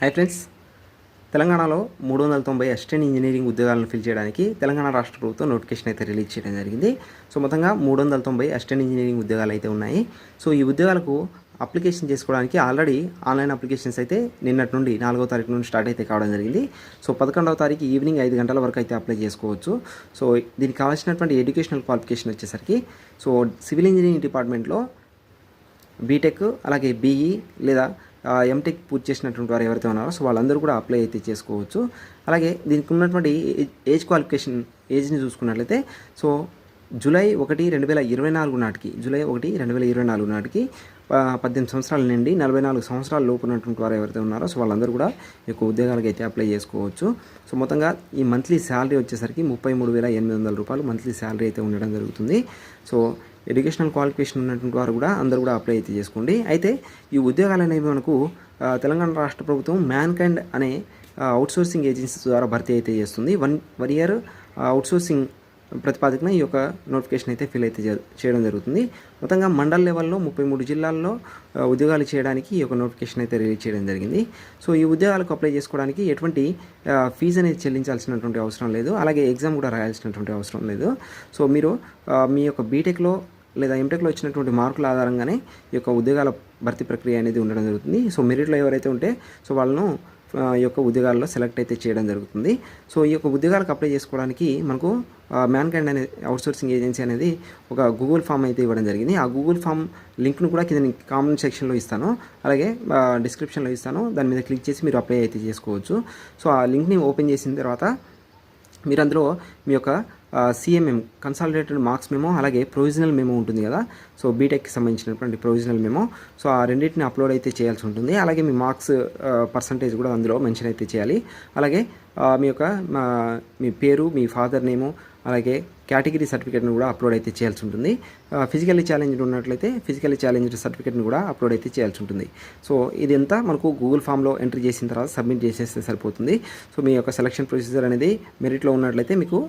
Hi friends, తెలంగాణలో 390 assistant engineering ఉద్యోగాలను fill చేయడానికి తెలంగాణ రాష్ట్ర ప్రభుత్వం నోటిఫికేషన్ అయితే రిలీజ్ చేయడం జరిగింది. సో మొత్తంగా 390 అసిస్టెంట్ ఇంజనీరింగ్ ఉద్యోగాలు అయితే ఉన్నాయి. సో ఈ ఉద్యోగాలకు అప్లికేషన్ చేసుకోవడానికి ఆల్రెడీ ఆన్లైన్ అప్లికేషన్స్ అయితే నిన్నటి నుండి 4వ తారీఖు నుండి స్టార్ట్ అయితే కావడం జరిగింది. సో 11వ తారీఖు ఈవినింగ్ 5 గంటల వరకు అయితే అప్లై చేసుకోవచ్చు. సో దీనికి కావాల్సినటువంటి ఎడ్యుకేషనల్ క్వాలిఫికేషన్ వచ్చేసరికి సో సివిల్ ఇంజనీరింగ్ డిపార్ట్మెంట్లో బీటెక్ అలాగే బీఈ లేదా ఎంటెక్ పూర్తి చేసినటువంటి వారు ఎవరైతే ఉన్నారో సో వాళ్ళందరూ కూడా అప్లై అయితే చేసుకోవచ్చు. అలాగే దీనికి ఉన్నటువంటి ఏజ్ క్వాలిఫికేషన్ ఏజ్ని చూసుకున్నట్లయితే సో జూలై 1, 2024 నాటికి 18 సంవత్సరాల నుండి 44 సంవత్సరాల లోపు ఉన్నటువంటి వారు ఎవరైతే ఉన్నారో సో వాళ్ళందరూ కూడా ఈ యొక్క ఉద్యోగాలకు అయితే అప్లై చేసుకోవచ్చు. సో మొత్తంగా ఈ మంత్లీ శాలరీ వచ్చేసరికి 33,800 రూపాయలు మంత్లీ శాలరీ అయితే ఉండడం జరుగుతుంది. సో ఎడ్యుకేషనల్ క్వాలిఫికేషన్ ఉన్నటువంటి వారు కూడా అందరూ కూడా అప్లై అయితే చేసుకోండి. అయితే ఈ ఉద్యోగాలు అనేవి మనకు తెలంగాణ రాష్ట్ర ప్రభుత్వం మ్యాన్కైండ్ అనే అవుట్సోర్సింగ్ ఏజెన్సీ ద్వారా భర్తీ అయితే చేస్తుంది. వన్ ఇయర్ అవుట్సోర్సింగ్ ప్రతిపాదికన ఈ యొక్క నోటిఫికేషన్ అయితే ఫిల్ అయితే చేయడం జరుగుతుంది. మొత్తంగా మండల లెవెల్లో 33 జిల్లాల్లో ఉద్యోగాలు చేయడానికి ఈ యొక్క నోటిఫికేషన్ అయితే రిలీజ్ చేయడం జరిగింది. సో ఈ ఉద్యోగాలకు అప్లై చేసుకోవడానికి ఎటువంటి ఫీజు అనేది చెల్లించాల్సినటువంటి అవసరం లేదు, అలాగే ఎగ్జామ్ కూడా రాయాల్సినటువంటి అవసరం లేదు. సో మీరు మీ యొక్క బీటెక్లో లేదా ఎంటెక్లో వచ్చినటువంటి మార్కుల ఆధారంగానే ఈ యొక్క ఉద్యోగాల భర్తీ ప్రక్రియ అనేది ఉండడం జరుగుతుంది. సో మెరిట్లో ఎవరైతే ఉంటే సో వాళ్ళను ఈ యొక్క ఉద్యోగాల్లో సెలెక్ట్ అయితే చేయడం జరుగుతుంది. సో ఈ యొక్క ఉద్యోగాలకు అప్లై చేసుకోవడానికి మనకు మ్యాన్కైండ్ అనే అవుట్సోర్సింగ్ ఏజెన్సీ అనేది ఒక గూగుల్ ఫామ్ అయితే ఇవ్వడం జరిగింది. ఆ గూగుల్ ఫామ్ లింక్ను కూడా కింద కామెంట్ సెక్షన్లో ఇస్తాను, అలాగే డిస్క్రిప్షన్లో ఇస్తాను. దాని మీద క్లిక్ చేసి మీరు అప్లై అయితే చేసుకోవచ్చు. సో ఆ లింక్ని ఓపెన్ చేసిన తర్వాత మీరు అందులో మీ యొక్క సిఎంఎం కన్సాలిడేటెడ్ మార్క్స్ మెమో అలాగే ప్రొవిజనల్ మెమో ఉంటుంది కదా, సో బీటెక్కి సంబంధించినటువంటి ప్రొవిజనల్ మెమో, సో ఆ రెండింటిని అప్లోడ్ అయితే చేయాల్సి ఉంటుంది. అలాగే మీ మార్క్స్ పర్సంటేజ్ కూడా అందులో మెన్షన్ అయితే చేయాలి. అలాగే మీ యొక్క మీ పేరు, మీ ఫాదర్ నేము, అలాగే కేటగిరీ సర్టిఫికేట్ని కూడా అప్లోడ్ అయితే చేయాల్సి ఉంటుంది. ఫిజికల్లీ ఛాలెంజ్డ్ ఉన్నట్లయితే ఫిజికల్లీ ఛాలెంజ్డ్ సర్టిఫికేట్ని కూడా అప్లోడ్ అయితే చేయాల్సి ఉంటుంది. సో ఇదంతా మనకు గూగుల్ ఫామ్లో ఎంట్రీ చేసిన తర్వాత సబ్మిట్ చేసేస్తే సరిపోతుంది. సో మీ యొక్క సెలక్షన్ ప్రొసీజర్ అనేది మెరిట్లో ఉన్నట్లయితే మీకు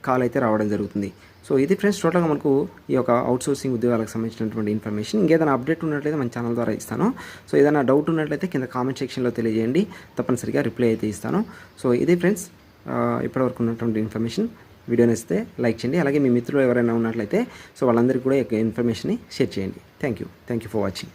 కాల్ అయితే రావడం జరుగుతుంది. సో ఇది ఫ్రెండ్స్ టోటల్గా మనకు ఈ యొక్క అవుట్సోర్సింగ్ ఉద్యోగాలకు సంబంధించినటువంటి ఇన్ఫర్మేషన్. ఇంకేదైనా అప్డేట్ ఉన్నట్లయితే మన ఛానల్ ద్వారా ఇస్తాను. సో ఏదైనా డౌట్ ఉన్నట్లయితే కింద కామెంట్ సెక్షన్లో తెలియజేయండి, తప్పనిసరిగా రిప్లై అయితే ఇస్తాను. సో ఇది ఫ్రెండ్స్ ఇప్పటివరకు ఉన్నటువంటి ఇన్ఫర్మేషన్. వీడియో నచ్చితే లైక్ చేయండి, అలాగే మీ మిత్రులు ఎవరైనా ఉన్నట్లయితే సో వాళ్ళందరికీ కూడా ఈ ఇన్ఫర్మేషన్ని షేర్ చేయండి. Thank you for watching.